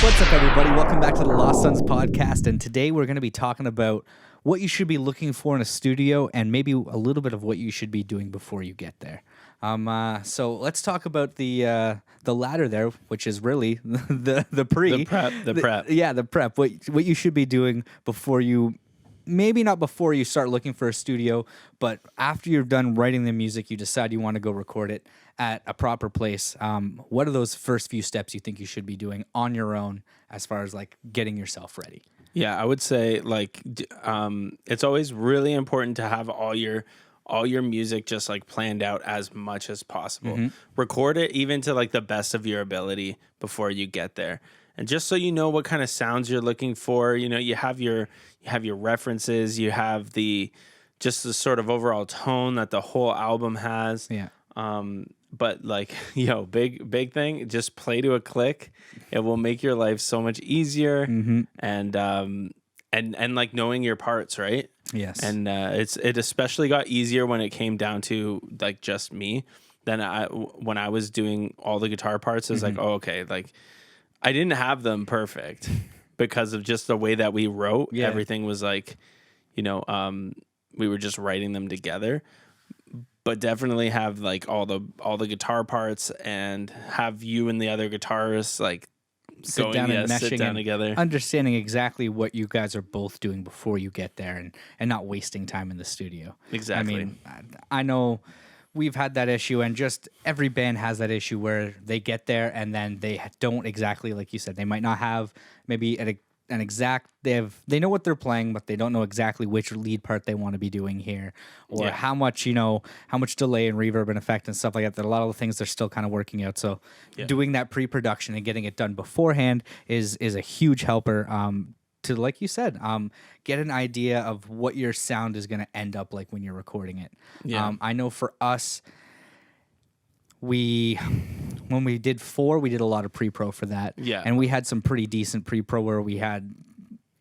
What's up, everybody? Welcome back to the Lost Sons podcast. And today we're going to be talking about what you should be looking for in a studio and maybe a little bit of what you should be doing before you get there. So let's talk about the ladder there, which is really the prep. Yeah, the prep. What you should be doing before you. Maybe not before you start looking for a studio, but after you're done writing the music, you decide you want to go record it at a proper place. What are those first few steps you think you should be doing on your own as far as like getting yourself ready? Yeah, I would say it's always really important to have all your music just like planned out as much as possible. Mm-hmm. Record it even to like the best of your ability before you get there. And just so you know what kind of sounds you're looking for, you know, you have your references, you have the sort of overall tone that the whole album has. Yeah. But like, big thing, just play to a click. It will make your life so much easier. Mm-hmm. And like knowing your parts, right? Yes. And it especially got easier when it came down to like just me. Then when I was doing all the guitar parts, I was like, oh, okay, like I didn't have them perfect because of just the way that we wrote. Yeah. Everything was like, we were just writing them together. But definitely have like all the guitar parts and have you and the other guitarists like sit down and meshing and together, understanding exactly what you guys are both doing before you get there, and not wasting time in the studio. Exactly. I mean, I know we've had that issue, and just every band has that issue where they get there and then they don't exactly, like you said, they might not have maybe an exact, they know what they're playing, but they don't know exactly which lead part they want to be doing here, or how much delay and reverb and effect and stuff like that. That a lot of the things they're still kind of working out. So doing that pre-production and getting it done beforehand is a huge helper. To, like you said, get an idea of what your sound is going to end up like when you're recording it. Yeah. I know for us, when we did 4, we did a lot of pre-pro for that. Yeah. And we had some pretty decent pre-pro where we had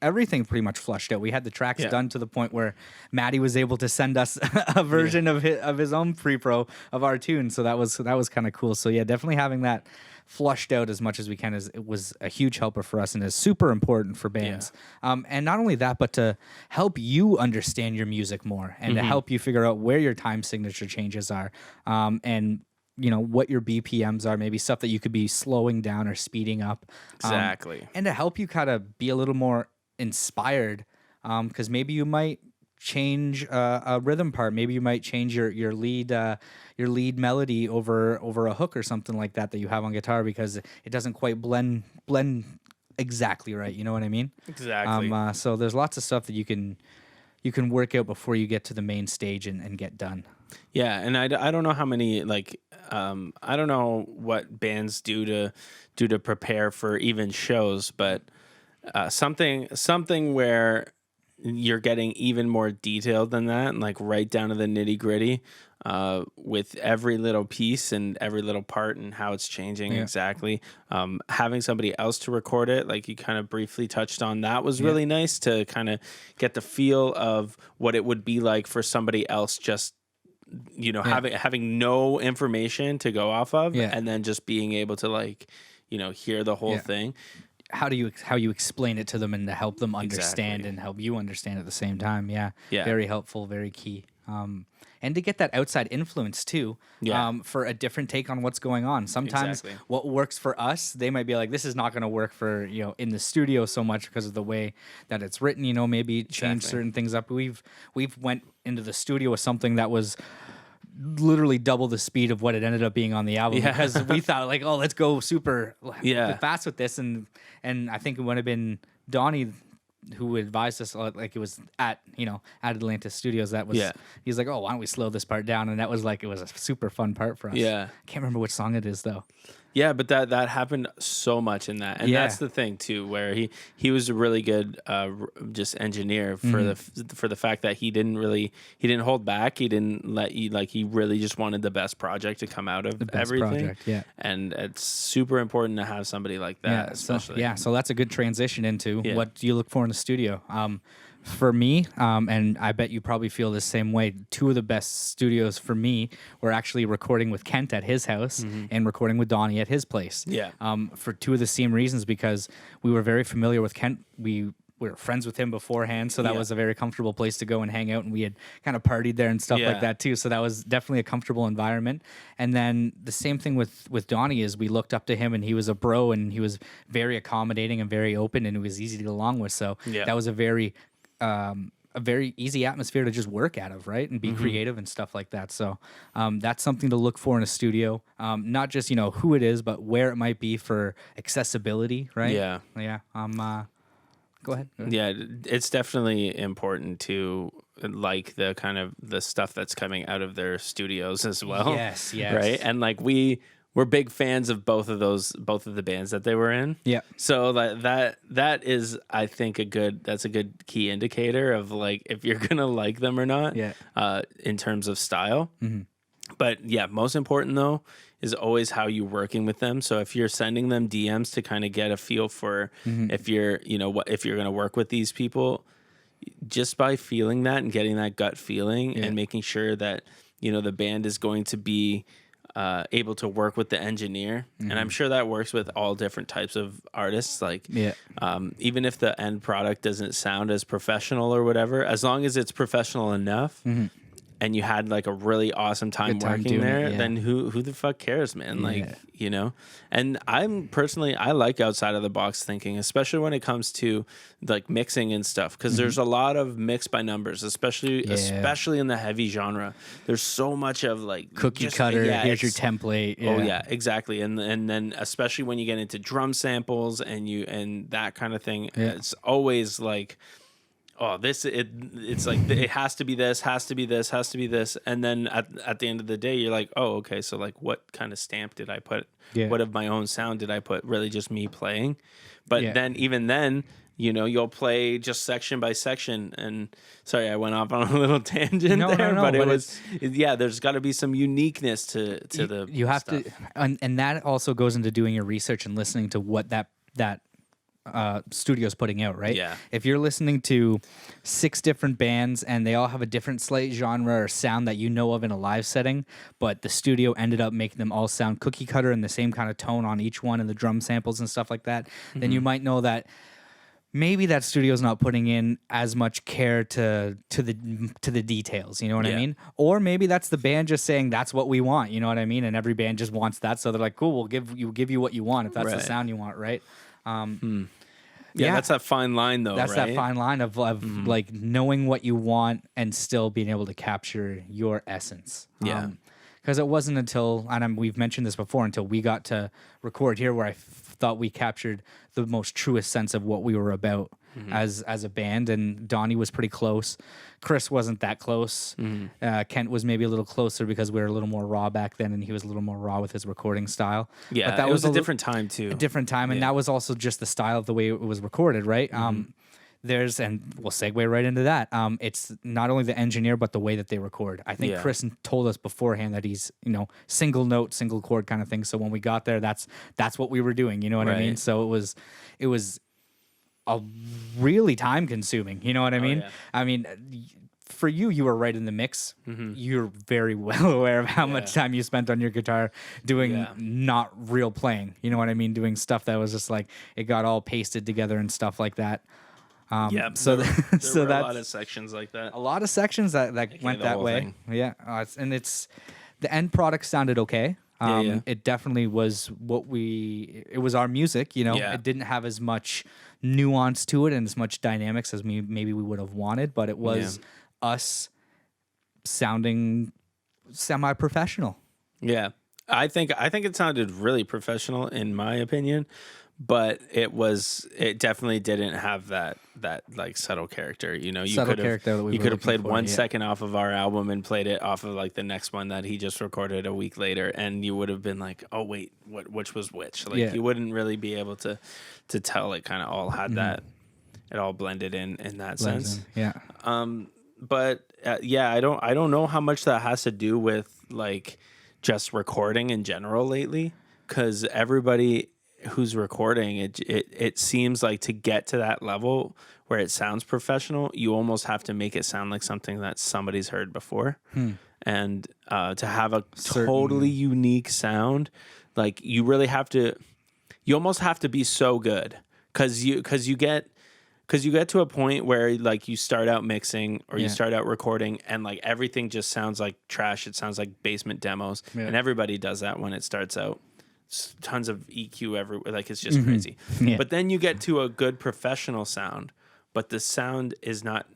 everything pretty much flushed out. We had the tracks done to the point where Maddie was able to send us a version of his own pre-pro of our tune. So that was kind of cool. So yeah, definitely having that flushed out as much as we can it was a huge helper for us and is super important for bands. And not only that, but to help you understand your music more and to help you figure out where your time signature changes are. And what your BPMs are, maybe stuff that you could be slowing down or speeding up. Exactly. And to help you kind of be a little more inspired, because maybe you might change a rhythm part. Maybe you might change your lead melody over a hook or something like that you have on guitar because it doesn't quite blend exactly right. You know what I mean? Exactly. So there's lots of stuff that you can work out before you get to the main stage and get done. Yeah, and I don't know how many I don't know what bands do to prepare for even shows, but something where you're getting even more detailed than that, and like right down to the nitty gritty, with every little piece and every little part and how it's changing exactly. Having somebody else to record it, like you kind of briefly touched on, that was really nice to kind of get the feel of what it would be like for somebody else just having no information to go off of and then just being able to hear the whole thing. How you explain it to them and to help them understand and help you understand at the same time. Yeah. Very helpful, very key. And to get that outside influence too, for a different take on what's going on. Sometimes what works for us, they might be like, this is not going to work for, in the studio so much because of the way that it's written, maybe change certain things up. We've went into the studio with something that was literally double the speed of what it ended up being on the album because we thought like, oh, let's go super fast with this. And I think it would have been Donnie who advised us, like it was at Atlantis Studios. That was, he's like, oh, why don't we slow this part down? And that was it was a super fun part for us. Yeah. I can't remember which song it is though. Yeah, but that happened so much in that, and that's the thing too, where he was a really good just engineer for the fact that he didn't hold back, he didn't let you he really just wanted the best project to come out of everything. And it's super important to have somebody like that, especially. So that's a good transition into what do you look for in the studio. For me, and I bet you probably feel the same way, two of the best studios for me were actually recording with Kent at his house and recording with Donnie at his place. Yeah. For two of the same reasons, because we were very familiar with Kent. We were friends with him beforehand, so that was a very comfortable place to go and hang out, and we had kind of partied there and stuff like that too, so that was definitely a comfortable environment. And then the same thing with Donnie is we looked up to him, and he was a bro, and he was very accommodating and very open, and it was easy to get along with, so that was a very easy atmosphere to just work out of, right? And be creative and stuff like that. So that's something to look for in a studio. Not just, who it is, but where it might be for accessibility, right? Yeah. Yeah. Go ahead. Yeah, it's definitely important to like the kind of the stuff that's coming out of their studios as well. Yes. Right? And like we're big fans of both of the bands that they were in. Yeah. So that is, I think, that's a good key indicator of like if you're gonna like them or not. Yeah. In terms of style. But yeah, most important though is always how you're working with them. So if you're sending them DMs to kind of get a feel for if you're if you're gonna work with these people, just by feeling that and getting that gut feeling and making sure that the band is going to be able to work with the engineer. And I'm sure that works with all different types of artists. Like, even if the end product doesn't sound as professional or whatever, as long as it's professional enough and you had like a really awesome time working there, then who the fuck cares, man? Like, and I like outside of the box thinking, especially when it comes to like mixing and stuff. Cause there's a lot of mix by numbers, especially in the heavy genre. There's so much of like cookie cutter. Here's your template. Oh yeah, exactly. And then especially when you get into drum samples and that kind of thing, it's always like, oh, it's like it has to be this, has to be this, has to be this, and then at the end of the day, you're like, oh, okay, so like, what kind of stamp did I put? What of my own sound did I put? Really, just me playing. But then, even then, you'll play just section by section. And sorry, I went off on a little tangent there, but it was there's got to be some uniqueness to the you have stuff. to, and that also goes into doing your research and listening to what that studio's putting out, right? Yeah. If you're listening to 6 different bands and they all have a different slight genre or sound that you know of in a live setting, but the studio ended up making them all sound cookie cutter and the same kind of tone on each one and the drum samples and stuff like that, then you might know that maybe that studio's not putting in as much care to the details, you know what I mean? Or maybe that's the band just saying that's what we want, you know what I mean? And every band just wants that, so they're like, cool, we'll give you what you want if that's the sound you want, right? That's that fine line, though. That's right? that fine line of like knowing what you want and still being able to capture your essence. Yeah. Because it wasn't until, and we've mentioned this before, until we got to record here where I thought we captured the most truest sense of what we were about as a band. And Donnie was pretty close. Chris wasn't that close. Kent was maybe a little closer because we were a little more raw back then, and he was a little more raw with his recording style. Yeah, but that was a different time too. A different time, and that was also just the style of the way it was recorded, right? And we'll segue right into that. It's not only the engineer, but the way that they record. I think Chris told us beforehand that he's, single note, single chord kind of thing. So when we got there, that's what we were doing. You know what I mean? So it was a really time consuming. You know what I mean? Yeah. I mean, for you were right in the mix. You're very well aware of how much time you spent on your guitar doing not real playing. You know what I mean? Doing stuff that was just like, it got all pasted together and stuff like that. So there were a lot of sections like that. A lot of sections that went that way. Thing. Yeah, and it's the end product sounded okay. It definitely was it was our music. It didn't have as much nuance to it and as much dynamics as maybe we would have wanted, but it was us sounding semi-professional. Yeah, I think it sounded really professional in my opinion. But it definitely didn't have that like subtle character, you could have played 1 second off of our album and played it off of like the next one that he just recorded a week later, and you would have been like, oh wait, which was which? Like you wouldn't really be able to tell. It kind of all had that, it all blended in that sense. Yeah. But I don't know how much that has to do with like just recording in general lately, because everybody who's recording, it seems like to get to that level where it sounds professional, you almost have to make it sound like something that somebody's heard before. And to have a totally unique sound, like you almost have to be so good because you get to a point where like you start out mixing or you start out recording and like everything just sounds like trash. It sounds like basement demos, and everybody does that when it starts out. It's tons of EQ everywhere, like it's just crazy. But then you get to a good professional sound. But the sound it's not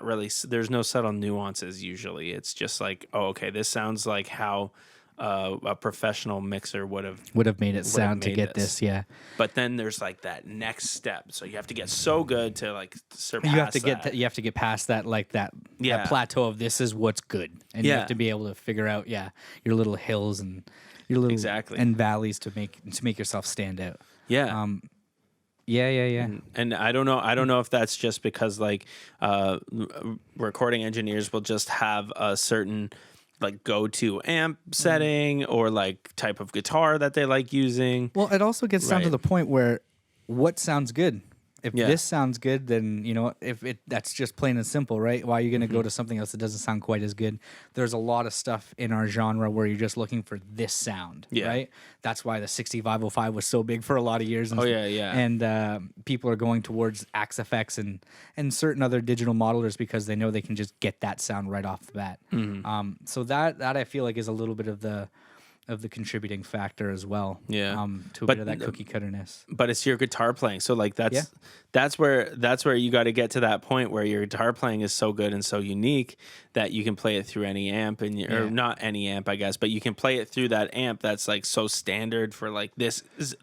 really, there's no subtle nuances usually. It's just like, oh, okay, this sounds like how a professional mixer would have made it sound to get this. Yeah. But then there's like that next step. So you have to get so good to like surpass you have to that. you have to get past that, like that plateau of this is what's good. And you have to be able to figure out, your little hills and your little and valleys to make yourself stand out. Yeah. Yeah. And I don't know if that's just because like recording engineers will just have a certain like go-to amp setting or like type of guitar that they like using. Well, it also gets down to the point where what sounds good. If this sounds good, then that's just plain and simple, right? Why are you going to go to something else that doesn't sound quite as good? There's a lot of stuff in our genre where you're just looking for this sound, right? That's why the 6505 was so big for a lot of years. And people are going towards Axe FX and certain other digital modelers because they know they can just get that sound right off the bat. So that I feel like is a little bit of the contributing factor as well. To a bit of that cookie cutterness. But it's your guitar playing. So like that's where you got to get to that point where your guitar playing is so good and so unique that you can play it through any amp or not any amp, I guess, but you can play it through that amp that's like so standard for like this is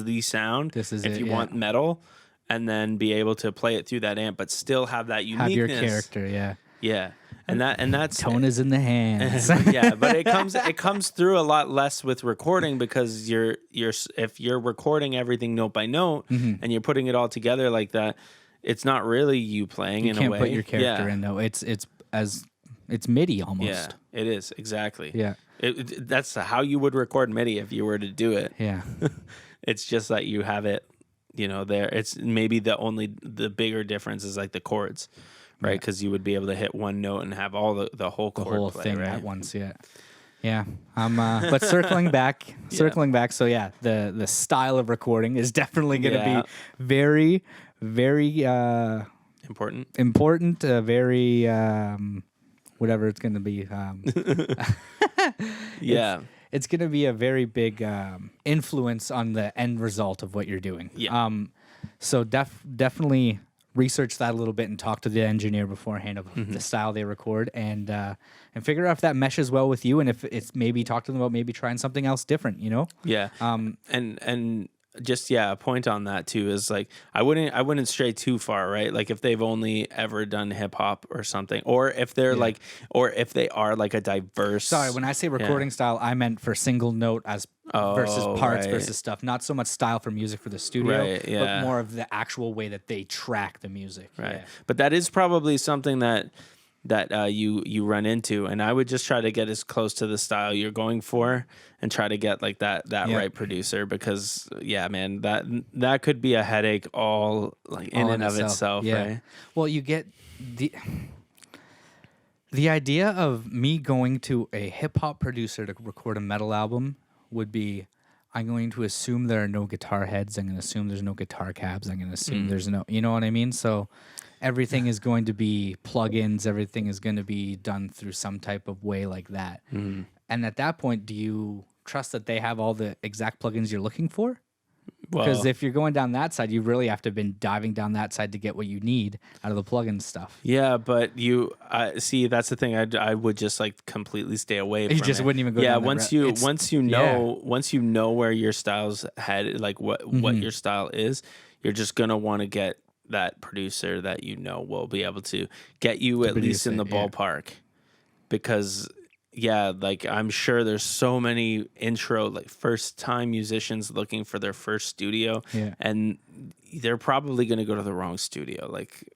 the sound. This is if you want metal, and then be able to play it through that amp but still have that uniqueness. Have your character, Yeah. And that's tone is in the hands. But it comes through a lot less with recording because if you're recording everything note by note and you're putting it all together like that, it's not really you playing in a way. You can't put your character in though. It's MIDI almost. Yeah, it is exactly. Yeah, that's how you would record MIDI if you were to do it. Yeah, it's just that you have it, there. It's maybe the bigger difference is like the chords. Right, because you would be able to hit one note and have all the whole chord whole play, thing right? at once. Yeah. But circling back. So the style of recording is definitely going to be very, very important. Very whatever it's going to be. It's going to be a very big influence on the end result of what you're doing. Yeah. So definitely research that a little bit and talk to the engineer beforehand of the style they record and figure out if that meshes well with you and if it's maybe talk to them about maybe trying something else different, Yeah. And just a point on that too is like I wouldn't stray too far, right? Like if they've only ever done hip hop or something, or if they're or if they are like a diverse. Sorry, when I say recording style, I meant for single note as versus parts versus stuff. Not so much style for music for the studio, but more of the actual way that they track the music. Right. Yeah. But that is probably something that you run into, and I would just try to get as close to the style you're going for and try to get like that right producer because man, that could be a headache all like in and of itself, right? Well, you get the idea of me going to a hip hop producer to record a metal album would be I'm going to assume there are no guitar heads. I'm going to assume there's no guitar cabs. I'm going to assume there's no, you know what I mean? So everything is going to be plugins. Everything is going to be done through some type of way like that. And at that point, do you trust that they have all the exact plugins you're looking for? Because if you're going down that side, you really have to have been diving down that side to get what you need out of the plugin stuff. Yeah, but see, that's the thing. I would just like completely stay away from it. You just wouldn't even go down once you know where your style's headed, like what your style is, you're just going to want to get that producer that will be able to get you at least in the ballpark. Because like I'm sure there's so many intro like first time musicians looking for their first studio and they're probably going to go to the wrong studio. Like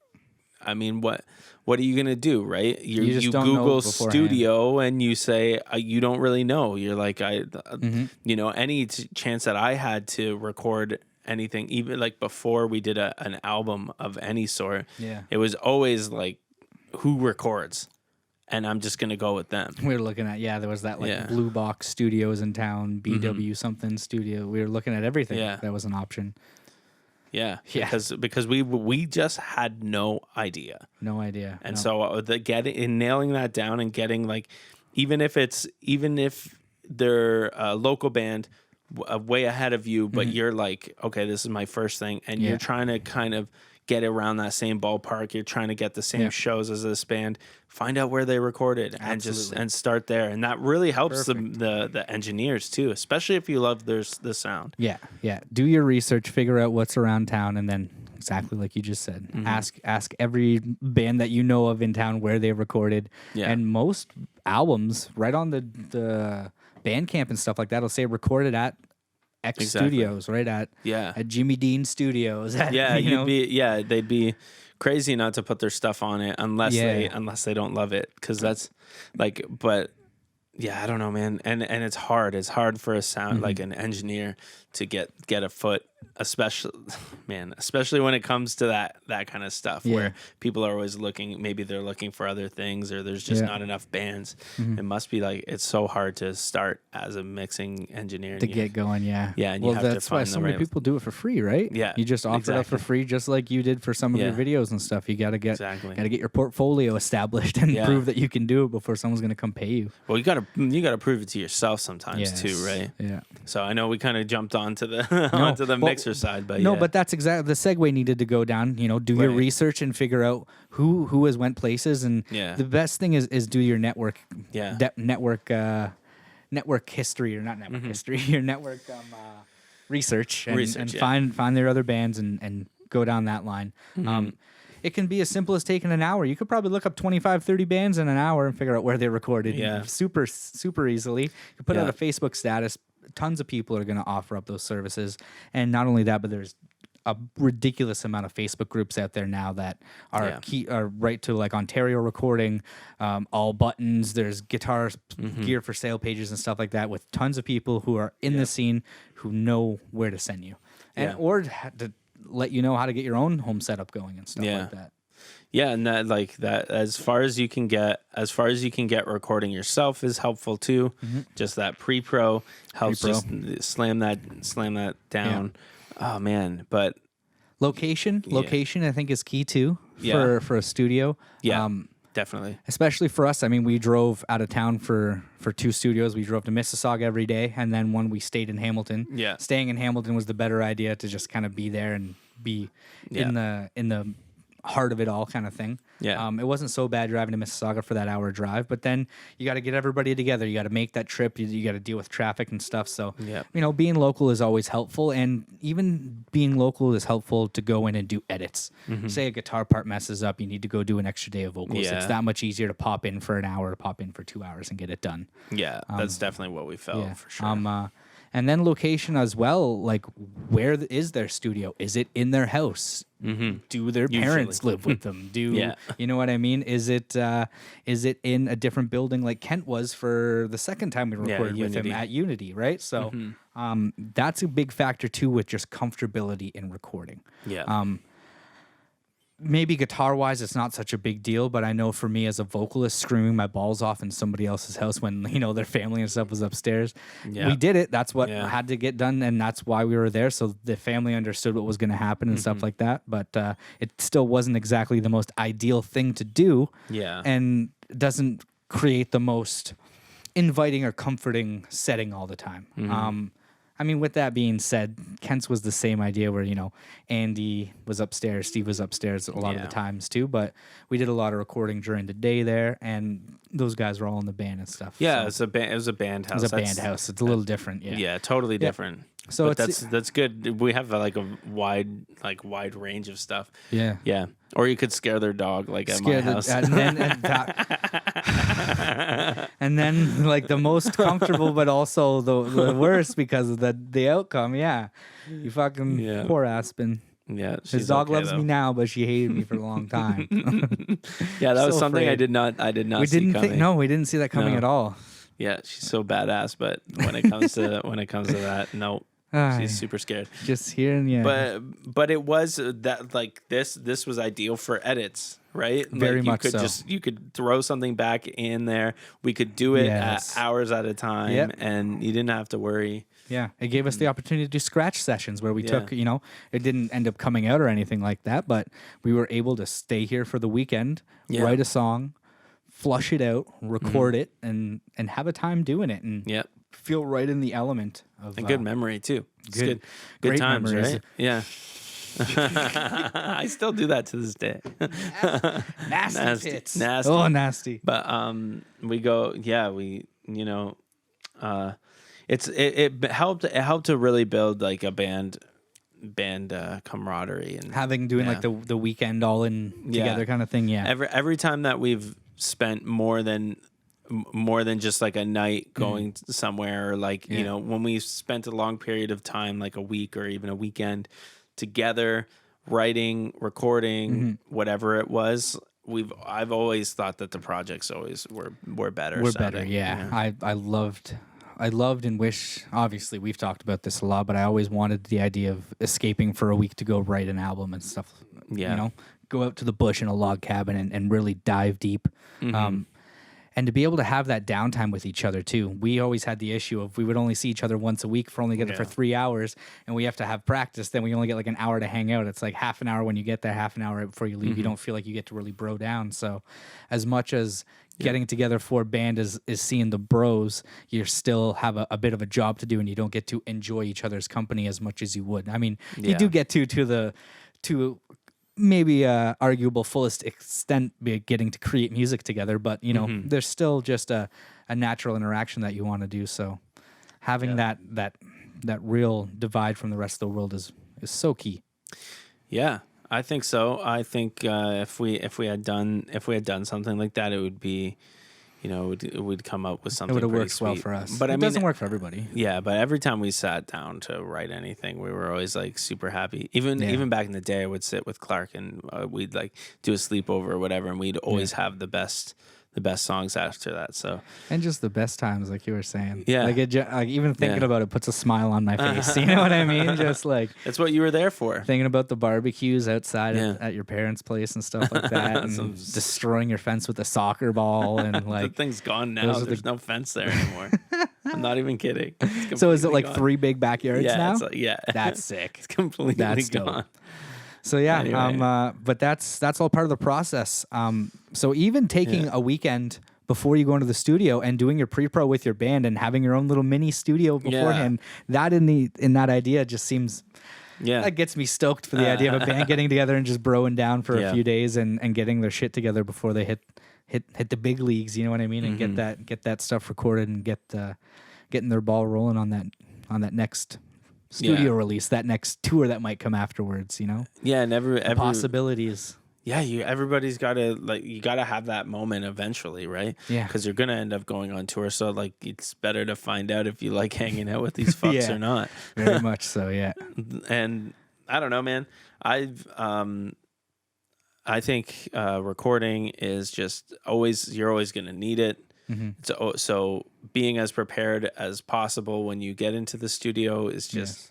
I mean, what are you gonna do, right? You just You don't know Google beforehand. studio and you say you don't really know. You're like, Mm-hmm. you know, any chance that I had to record anything, even like before we did an album of any sort, Yeah. it was always like, who records? And I'm just gonna go with them. We were looking at there was that like Yeah. Blue Box Studios in town, BW something studio. We were looking at everything. Yeah. That was an option. Yeah, Yeah. because we just had no idea. No idea. And No. so nailing that down and getting like, even if they're a local band way ahead of you, but you're like, okay, this is my first thing, and Yeah. you're trying to kind of get around that same ballpark. You're trying to get the same shows as this band. Find out where they recorded and start there, and that really helps the engineers too, especially if you love the sound. Yeah. Do your research, figure out what's around town, and then exactly like you just said, ask every band that you know of in town where they recorded. Yeah. And most albums, right on the Bandcamp and stuff like that, will say recorded at X Studios, right at Jimmy Dean Studios. They'd be crazy not to put their stuff on it unless they don't love it, because that's like, but yeah, I don't know, man, and it's hard for a sound like an engineer to get a foot, especially when it comes to that kind of stuff where people are always maybe they're looking for other things, or there's just not enough bands. It must be like, it's so hard to start as a mixing engineer to get going. And you have that's to find why so many people do it for free, right? You just offer it up for free, just like you did for some of your videos and stuff. You gotta get your portfolio established and prove that you can do it before someone's gonna come pay you. Well, you gotta prove it to yourself sometimes too, right? So I know we kind of jumped onto the mixer side, but but that's exactly the segue needed to go down. Do your research and figure out who has went places, and the best thing is do your network. Network history, or not network history, your network research, and find their other bands and go down that line. It can be as simple as taking an hour. You could probably look up 25, 30 bands in an hour and figure out where they recorded super, super easily. You could put out a Facebook status. Tons of people are going to offer up those services. And not only that, but there's a ridiculous amount of Facebook groups out there now that are right to like Ontario Recording, All Buttons. There's guitar gear for sale pages and stuff like that, with tons of people who are in the scene who know where to send you, and or to let you know how to get your own home setup going and stuff like that. Yeah, and that as far as you can get recording yourself is helpful too. Just that pre-pro helps just slam that down. Oh man, but location I think is key too for a studio. Definitely. Especially for us. I mean, we drove out of town for 2 studios. We drove to Mississauga every day, and then when we stayed in Hamilton. Staying in Hamilton was the better idea, to just kind of be there and be in the heart of it all, kind of thing. It wasn't so bad driving to Mississauga for that hour drive, but then you got to get everybody together. You got to make that trip. You got to deal with traffic and stuff. So, being local is always helpful, and even being local is helpful to go in and do edits. Say a guitar part messes up, you need to go do an extra day of vocals. It's that much easier to pop in for an hour, to pop in for 2 hours and get it done. That's definitely what we felt for sure. And then location as well, like where is their studio? Is it in their house? Do their parents live with them? You know what I mean? Is it in a different building like Kent was for the second time we recorded with him at Unity, right? So that's a big factor too, with just comfortability in recording. Maybe guitar-wise, it's not such a big deal, but I know for me as a vocalist, screaming my balls off in somebody else's house when their family and stuff was upstairs, we did it. That's what had to get done, and that's why we were there. So the family understood what was going to happen and stuff like that. But it still wasn't exactly the most ideal thing to do, and doesn't create the most inviting or comforting setting all the time. I mean, with that being said, Kent's was the same idea where, Andy was upstairs, Steve was upstairs a lot of the times too, but we did a lot of recording during the day there, and those guys were all in the band and stuff. Yeah, so it was a band house. It was a band house. It's a little different. Yeah, totally different. So that's good. We have like a wide range of stuff. Yeah. Or you could scare their dog at my house. And then like the most comfortable, but also the worst because of the outcome. Yeah, you fucking poor Aspen. Yeah, his dog loves me now, but she hated me for a long time. Yeah, that was something I did not see coming. We didn't see that coming at all. Yeah, she's so badass, but when it comes to that, no. She's super scared. Just hearing, yeah. But it was that like this was ideal for edits, right? Very much so. You could throw something back in there. We could do it at hours at a time, and you didn't have to worry. Yeah, it gave us the opportunity to do scratch sessions where we took, it didn't end up coming out or anything like that, but we were able to stay here for the weekend, write a song, flush it out, record it, and have a time doing it, and feel right in the element of a good memory too. Good times, memories. Right? Yeah. I still do that to this day. Nasty pits. Nasty. Oh, nasty. But we go. Yeah, it helped to really build like a band camaraderie and doing like the weekend all in together kind of thing. Yeah. Every time that we've spent more than just like a night going somewhere, or like when we spent a long period of time, like a week or even a weekend together, writing, recording, whatever it was, I've always thought that the projects always were better. We're better, yeah. I loved and wish, obviously we've talked about this a lot, but I always wanted the idea of escaping for a week to go write an album and stuff. Yeah. Go out to the bush in a log cabin and really dive deep. And to be able to have that downtime with each other too. We always had the issue of we would only see each other once a week for only together for 3 hours, and we have to have practice. Then we only get like an hour to hang out. It's like half an hour when you get there, half an hour right before you leave. You don't feel like you get to really bro down. So as much as getting together for a band is seeing the bros, you still have a bit of a job to do, and you don't get to enjoy each other's company as much as you would. I mean, you do get to maybe arguable fullest extent getting to create music together, but there's still just a natural interaction that you want to do. So having that real divide from the rest of the world is so key. Yeah, I think so. I think if we had done something like that, it would be, it would come up with something. It would have worked sweet. Well for us, but it doesn't work for everybody. Yeah, but every time we sat down to write anything, we were always like super happy. Even back in the day, I would sit with Clark and we'd like do a sleepover or whatever, and we'd always have the best songs after that. So and just the best times, like you were saying. Yeah, like even thinking about it puts a smile on my face. You know what I mean? Just like that's what you were there for. Thinking about the barbecues outside at your parents' place and stuff like that, and destroying your fence with a soccer ball, and like the thing's gone now. There's no fence there anymore. I'm not even kidding. So is it like gone. 3 big backyards now? That's sick. It's completely gone. Dope. So anyway. But that's all part of the process. So even taking a weekend before you go into the studio and doing your pre-pro with your band and having your own little mini studio beforehand, that in that idea just seems that gets me stoked for the idea of a band getting together and just broing down for a few days and getting their shit together before they hit the big leagues. You know what I mean? And get that stuff recorded and getting their ball rolling on that next studio release, that next tour that might come afterwards, Yeah, and every possibilities. Yeah, everybody's got to you got to have that moment eventually, right? Yeah, because you're gonna end up going on tour, so like it's better to find out if you like hanging out with these fucks or not. Very much so, yeah. And I don't know, man. I think recording is just you're always gonna need it. So being as prepared as possible when you get into the studio is just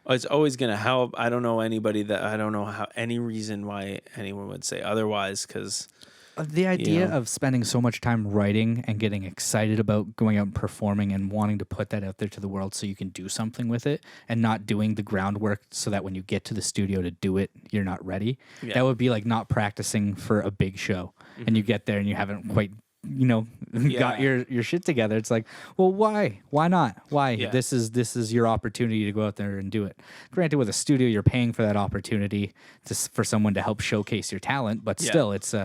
it's always going to help. I don't know any reason why anyone would say otherwise, because the idea of spending so much time writing and getting excited about going out and performing and wanting to put that out there to the world so you can do something with it, and not doing the groundwork so that when you get to the studio to do it, you're not ready. That would be like not practicing for a big show and you get there and you haven't quite got your shit together. It's like, well, why not? This is your opportunity to go out there and do it. Granted, with a studio, you're paying for that opportunity for someone to help showcase your talent, but still it's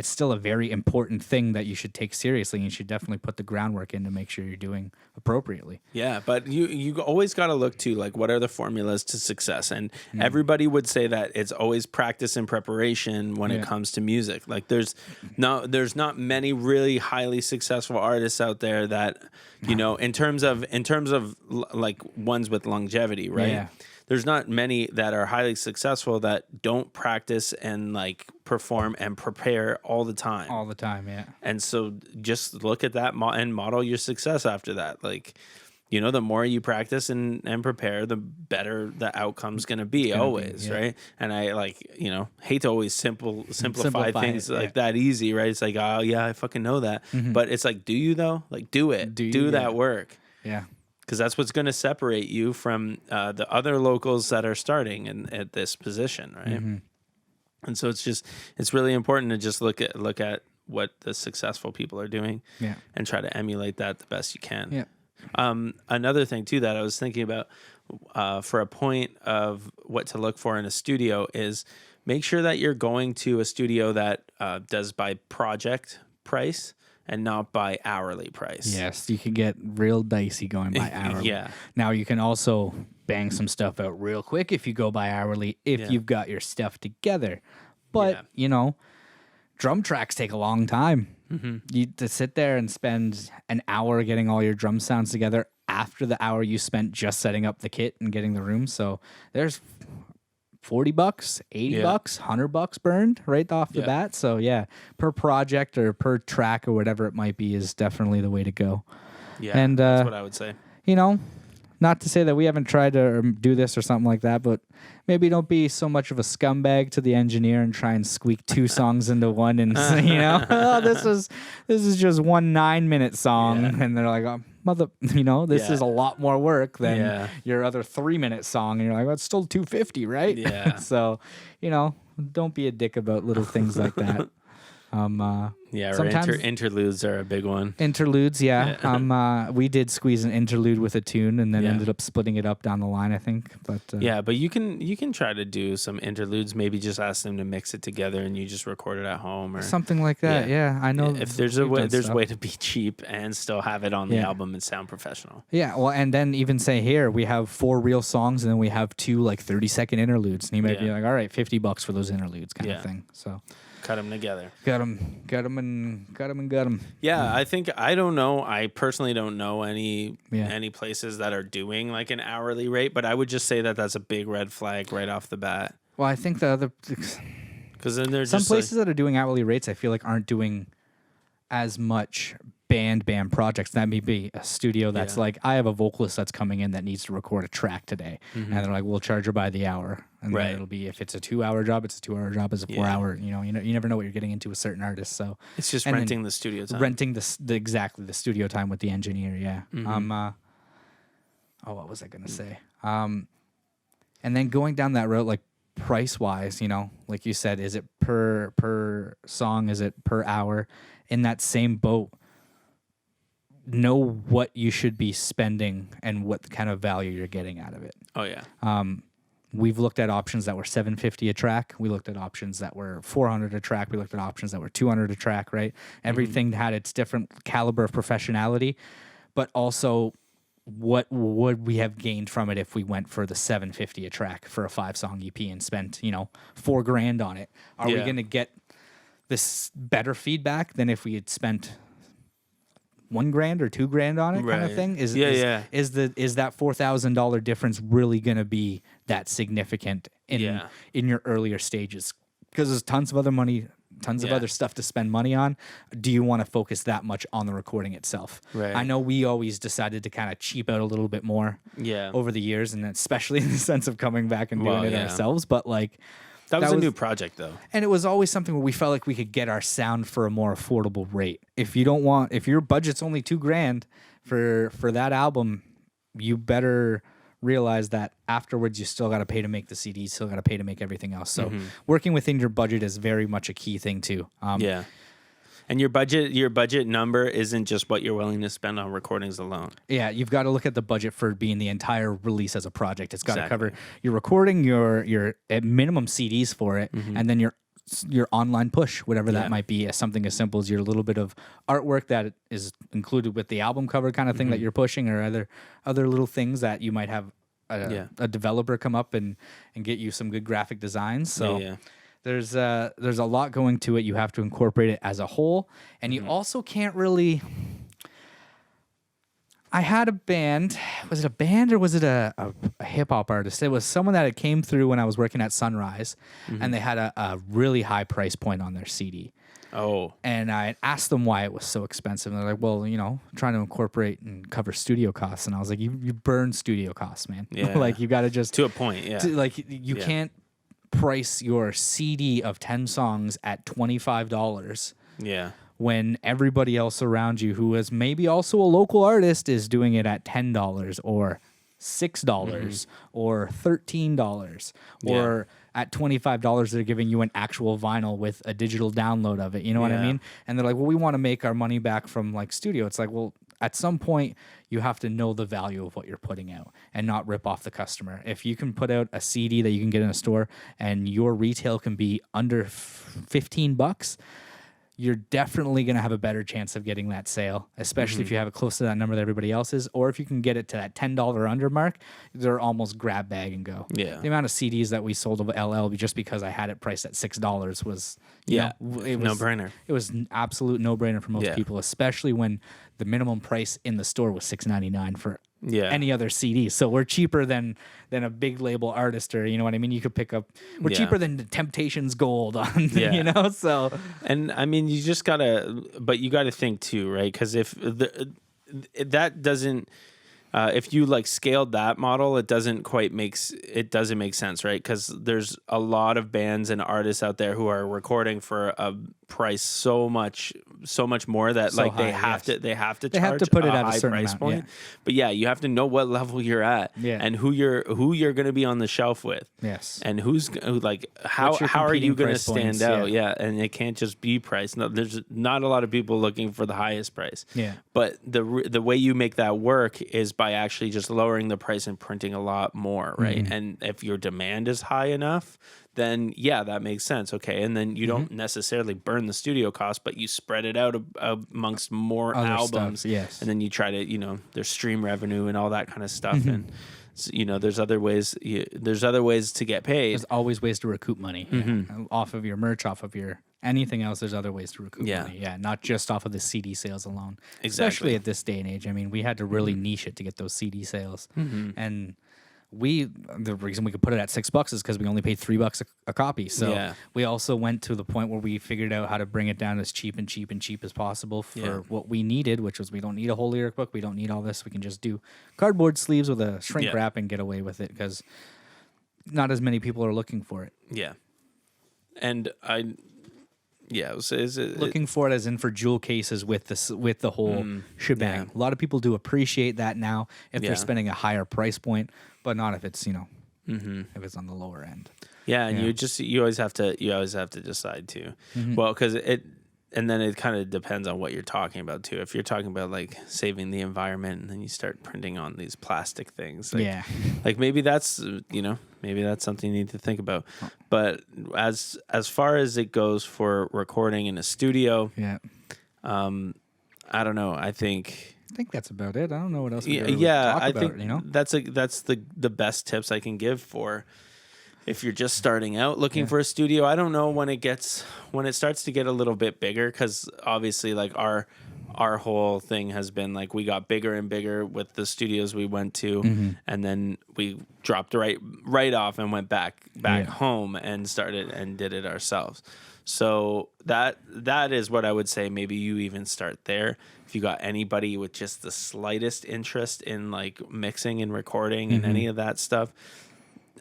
still a very important thing that you should take seriously, and you should definitely put the groundwork in to make sure you're doing appropriately. But you always got to look to like what are the formulas to success, and everybody would say that it's always practice and preparation when it comes to music. Like there's not many really highly successful artists out there that in terms of like ones with longevity, right? there's not many that are highly successful that don't practice and like perform and prepare all the time. All the time, yeah. And so just look at that and model your success after that. Like, you know, the more you practice and prepare, the better the outcome's going to be always, right? And I like, you know, hate to always simplify things like that easy, right? It's like, oh yeah, I fucking know that. But it's like, do you though? Like, do it. Do that work. Yeah. Because that's what's going to separate you from the other locals that are starting at this position, right? And so it's really important to just look at what the successful people are doing, and try to emulate that the best you can. Yeah. Another thing too that I was thinking about for a point of what to look for in a studio is make sure that you're going to a studio that does by project price and not by hourly price. Yes, you can get real dicey going by hourly. Now you can also bang some stuff out real quick if you go by hourly if you've got your stuff together. But, you know, drum tracks take a long time. You to sit there and spend an hour getting all your drum sounds together after the hour you spent just setting up the kit and getting the room. So there's $40, $80, $100 burned right off the bat. So yeah, per project or per track or whatever it might be is definitely the way to go. Yeah, and that's what I would say. You know, not to say that we haven't tried to do this or something like that, but maybe don't be so much of a scumbag to the engineer and try and squeak 2 songs into one and say, you know, oh, this is just 1 9-minute song, and they're like, oh, mother, you know, this is a lot more work than your other 3-minute song, and you're like, well, it's still $250, right? Yeah. So, you know, don't be a dick about little things like that. Sometimes interludes are a big one. Interludes, we did squeeze an interlude with a tune and then ended up splitting it up down the line, I think. But but you can try to do some interludes. Maybe just ask them to mix it together and you just record it at home or something like that. Yeah, I know. If there's a way, there's a way to be cheap and still have it on the album and sound professional. Yeah, well, and then even say here we have 4 real songs and then we have 2 like 30-second interludes, and you might be like, all right, $50 for those interludes, kind of thing. So. Cut them together. Got them. Yeah, I think I don't know. I personally don't know any places that are doing like an hourly rate, but I would just say that that's a big red flag right off the bat. Well, I think the other because then there's some places that are doing hourly rates, I feel like aren't doing as much band projects. That may be a studio that's like, I have a vocalist that's coming in that needs to record a track today, and they're like, we'll charge her by the hour, and then it'll be, if it's a 2-hour job, it's a 2-hour job. It's a 4-hour. You know, you never know what you're getting into with certain artists. So it's just renting the studio time, renting the studio time with the engineer. Yeah. What was I gonna say? And then going down that road, like price wise, you know, like you said, is it per song? Is it per hour? In that same boat, know what you should be spending and what kind of value you're getting out of it. Oh yeah. We've looked at options that were $750 a track. We looked at options that were $400 a track. We looked at options that were $200 a track. Right. Everything had its different caliber of professionality, but also what would we have gained from it if we went for the $750 a track for a 5-song EP and spent, you know, $4,000 on it? Are we going to get this better feedback than if we had spent $1,000 or $2,000 on it, kind of thing? Is that $4,000 difference really going to be that significant in your earlier stages? Because there's tons of other money, tons of other stuff to spend money on. Do you want to focus that much on the recording itself? Right. I know we always decided to kind of cheap out a little bit more over the years, and especially in the sense of coming back and doing it ourselves. But like, that was a new project, though. And it was always something where we felt like we could get our sound for a more affordable rate. If your budget's only $2,000 for that album, you better realize that afterwards you still got to pay to make the CD, still got to pay to make everything else. So working within your budget is very much a key thing too. And your budget number isn't just what you're willing to spend on recordings alone. Yeah, you've got to look at the budget for being the entire release as a project. It's got to cover your recording, your at minimum CDs for it, and then your online push, whatever that might be, as something as simple as your little bit of artwork that is included with the album cover kind of thing that you're pushing, or other little things that you might have a developer come up and get you some good graphic designs. So there's a lot going to it. You have to incorporate it as a whole, and you also can't really. I had a band. Was it a band or was it a hip hop artist? It was someone that had came through when I was working at Sunrise, and they had a really high price point on their CD. Oh. And I asked them why it was so expensive. And they're like, well, trying to incorporate and cover studio costs. And I was like, you burn studio costs, man. Yeah. Like, you got to just... To a point, yeah. You can't price your CD of 10 songs at $25. Yeah. When everybody else around you who is maybe also a local artist is doing it at $10 or $6 or $13 or at $25 they're giving you an actual vinyl with a digital download of it. You know what I mean? And they're like, well, we want to make our money back from like studio. It's like, well, at some point you have to know the value of what you're putting out and not rip off the customer. If you can put out a CD that you can get in a store and your retail can be under $15, you're definitely going to have a better chance of getting that sale, especially if you have it close to that number that everybody else is. Or if you can get it to that $10 under mark, they're almost grab bag and go. Yeah. The amount of CDs that we sold of LL just because I had it priced at $6 was, it was no-brainer. It was an absolute no-brainer for most people, especially when the minimum price in the store was $6.99 for any other CD. So we're cheaper than a big label artist, or you know what I mean? You could pick up, we're cheaper than the Temptations Gold on, so. And I mean, you just gotta think too, right? Because if that doesn't, if you like scaled that model, it doesn't make sense, right? Because there's a lot of bands and artists out there who are recording for a price so much more that so like high, they have to put it at a certain price amount, point. But you have to know what level you're at and who you're going to be on the shelf with. Yes. And how are you going to stand out? Yeah. And it can't just be price. No, there's not a lot of people looking for the highest price. Yeah. But the way you make that work is by actually just lowering the price and printing a lot more, right? And if your demand is high enough, then that makes sense. Okay. And then you don't necessarily burn the studio cost, but you spread it out amongst more other albums. Stuff, yes. And then you try to, there's stream revenue and all that kind of stuff. And, there's other ways to get paid. There's always ways to recoup money off of your merch, off of your anything else. There's other ways to recoup money. Yeah. Not just off of the CD sales alone. Exactly. Especially at this day and age. I mean, we had to really niche it to get those CD sales. And the reason we could put it at $6 is because we only paid $3 a copy. So we also went to the point where we figured out how to bring it down as cheap as possible for what we needed, which was we don't need a whole lyric book. We don't need all this. We can just do cardboard sleeves with a shrink wrap and get away with it because not as many people are looking for it. Yeah. And looking for it as in for jewel cases with the whole shebang. A lot of people do appreciate that now if they're spending a higher price point, but not if it's if it's on the lower end. Yeah, and you always have to decide too. Well, because and then it kind of depends on what you're talking about too. If you're talking about like saving the environment, and then you start printing on these plastic things, like maybe that's something you need to think about. But as far as it goes for recording in a studio, I don't know. I think that's about it. I don't know what else. I think that's the best tips I can give for. If you're just starting out looking for a studio, I don't know when it starts to get a little bit bigger, because obviously like our whole thing has been like we got bigger and bigger with the studios we went to, and then we dropped right off and went back home and started and did it ourselves. So that is what I would say. Maybe you even start there. If you got anybody with just the slightest interest in like mixing and recording and any of that stuff,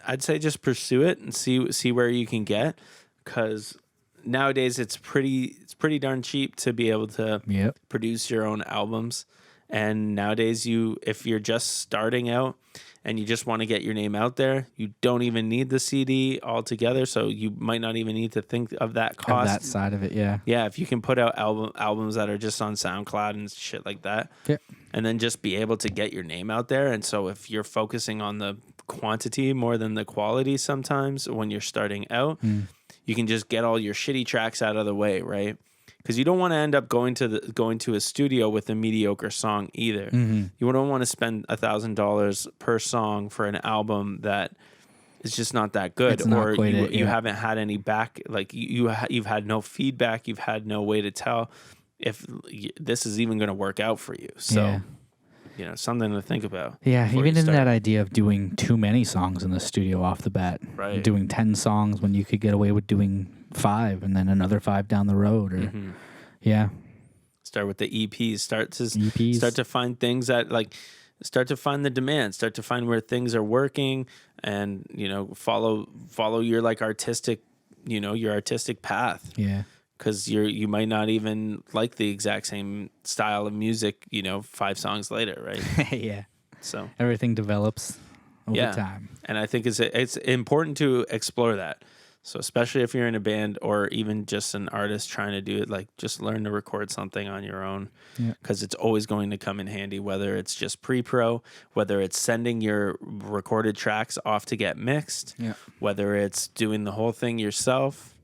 I'd say just pursue it and see where you can get, because nowadays it's pretty darn cheap to be able to produce your own albums. And nowadays if you're just starting out and you just want to get your name out there, you don't even need the CD altogether. So you might not even need to think of that cost. Of that side of it, yeah. Yeah, if you can put out albums that are just on SoundCloud and shit like that, and then just be able to get your name out there. And so if you're focusing on the quantity more than the quality sometimes when you're starting out, you can just get all your shitty tracks out of the way, right? Because you don't want to end up going to a studio with a mediocre song either. You don't want to spend $1,000 per song for an album that is just not that good, or you haven't had any back, like you've had no feedback, you've had no way to tell if this is even going to work out for you. So something to think about. Yeah, even in that idea of doing too many songs in the studio off the bat, right? Doing 10 songs when you could get away with doing 5 and then another 5 down the road, or start with the EPs. Start to find things that start to find the demand. Start to find where things are working, and follow your artistic, your artistic path. Yeah. Because you might not even like the exact same style of music, 5 songs later, right? Yeah. So everything develops over time, and I think it's important to explore that. So especially if you're in a band or even just an artist trying to do it, just learn to record something on your own, because it's always going to come in handy. Whether it's just pre-pro, whether it's sending your recorded tracks off to get mixed, whether it's doing the whole thing yourself,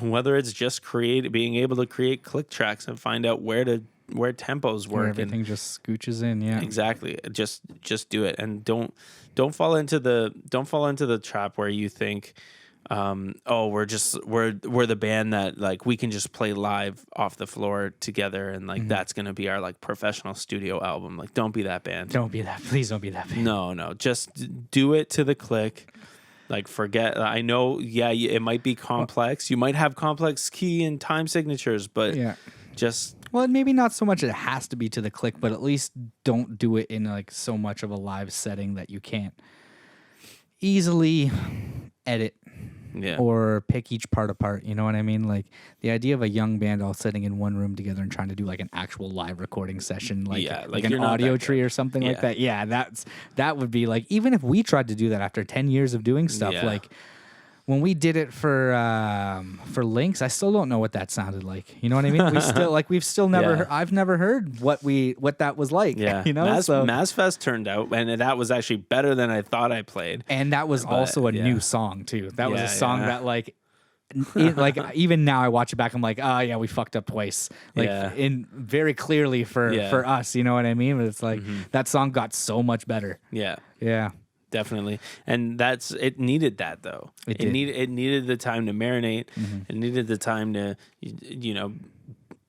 whether it's just being able to create click tracks and find out where tempos work, where everything just scooches in. Yeah, exactly. Just do it, and don't fall into the trap where you think, we're the band that we can just play live off the floor together, and that's gonna be our professional studio album. Don't be that band. Please don't be that band. No, just do it to the click. Forget, I know, it might be complex. You might have complex key and time signatures, but just... Well, maybe not so much it has to be to the click, but at least don't do it in so much of a live setting that you can't easily edit or pick each part apart. You know what I mean? The idea of a young band all sitting in one room together and trying to do an actual live recording session, like an audio tree or something like that. Yeah, that would be even if we tried to do that after 10 years of doing stuff, when we did it for Lynx, I still don't know what that sounded like. You know what I mean? We still we've still never I've never heard what that was like. Yeah. Mazzfest turned out, and that was actually better than I thought I played. And that was also a new song too. That was a song that even now I watch it back, I'm we fucked up twice. In very clearly for us, you know what I mean? But it's that song got so much better. Yeah. Yeah. Definitely. And it needed that though. It needed the time to marinate. It needed the time to,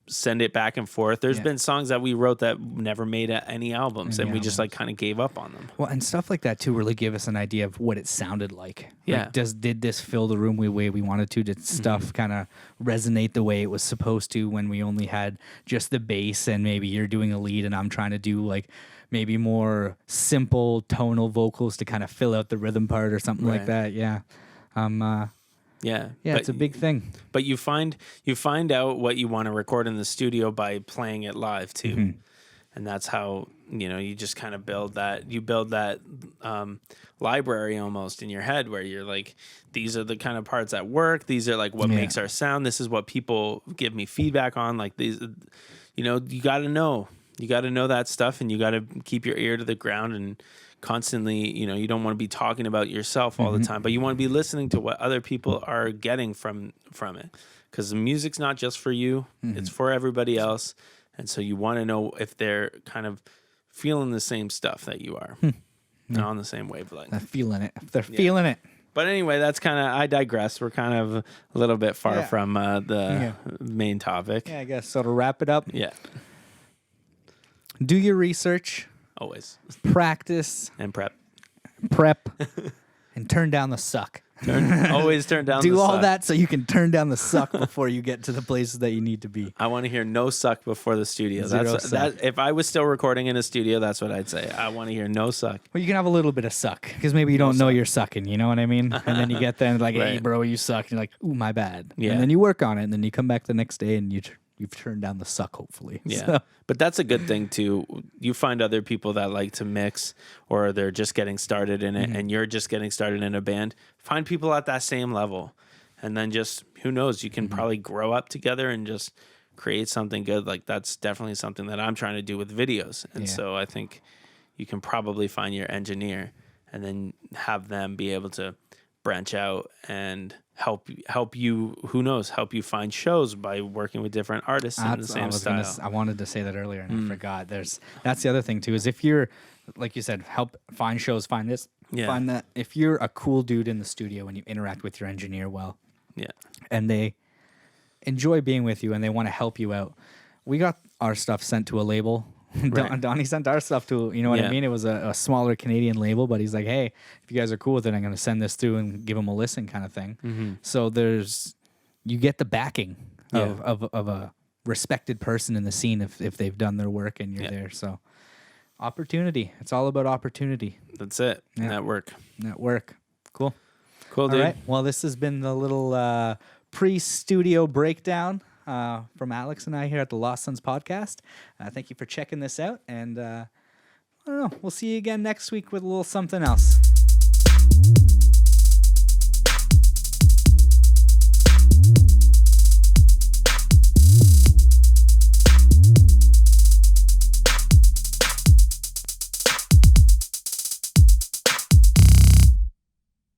send it back and forth. There's been songs that we wrote that never made any albums, and we just kind of gave up on them. Well, and stuff like that too really gave us an idea of what it sounded like. Yeah. Did this fill the room the way we wanted to? Did stuff kind of resonate the way it was supposed to when we only had just the bass, and maybe you're doing a lead and I'm trying to do maybe more simple tonal vocals to kind of fill out the rhythm part or something like that. Yeah. It's a big thing. But you find out what you want to record in the studio by playing it live too. And that's how, you just kind of build that library almost in your head, where you're these are the kind of parts that work. These are what makes our sound. This is what people give me feedback on. These, you got to know. You got to know that stuff, and you got to keep your ear to the ground and constantly, you don't want to be talking about yourself all the time, but you want to be listening to what other people are getting from it, because the music's not just for you, it's for everybody else. And so you want to know if they're kind of feeling the same stuff that you are, and on the same wavelength. They're feeling it. They're feeling it. But anyway, that's I digress. We're kind of a little bit far from the main topic. Yeah, I guess. So to wrap it up. Yeah. Do your research. Always. Practice. And prep. And turn down the suck. Always turn down the suck. Do all that so you can turn down the suck before you get to the places that you need to be. I want to hear no suck before the studio. Zero suck. If I was still recording in a studio, that's what I'd say. I want to hear no suck. Well, you can have a little bit of suck, because maybe you don't know you're sucking, you know what I mean? And then you get there and hey, bro, you suck. And you're like, ooh, my bad. Yeah. And then you work on it, and then you come back the next day and you've turned down the suck, hopefully. Yeah. So. But that's a good thing too. You find other people that like to mix, or they're just getting started in it, and you're just getting started in a band. Find people at that same level, and then just, who knows, you can probably grow up together and just create something good. That's definitely something that I'm trying to do with videos. And so I think you can probably find your engineer and then have them be able to branch out and help you, who knows, help you find shows by working with different artists in the same style. I wanted to say that earlier and I forgot. That's the other thing too, is if you're, like you said, help find shows, find this, find that. If you're a cool dude in the studio and you interact with your engineer well, and they enjoy being with you and they want to help you out, we got our stuff sent to a label Donnie sent our stuff to, you know what I mean? It was a smaller Canadian label, but he's like, hey, if you guys are cool with it, I'm going to send this through and give them a listen kind of thing. Mm-hmm. So you get the backing of a respected person in the scene if they've done their work and you're there. So opportunity. It's all about opportunity. That's it. Yeah. Network. Cool. Cool, dude. All right. Well, this has been the little pre-studio breakdown from Alex and I here at the Lost Sons podcast. Thank you for checking this out. And I don't know. We'll see you again next week with a little something else.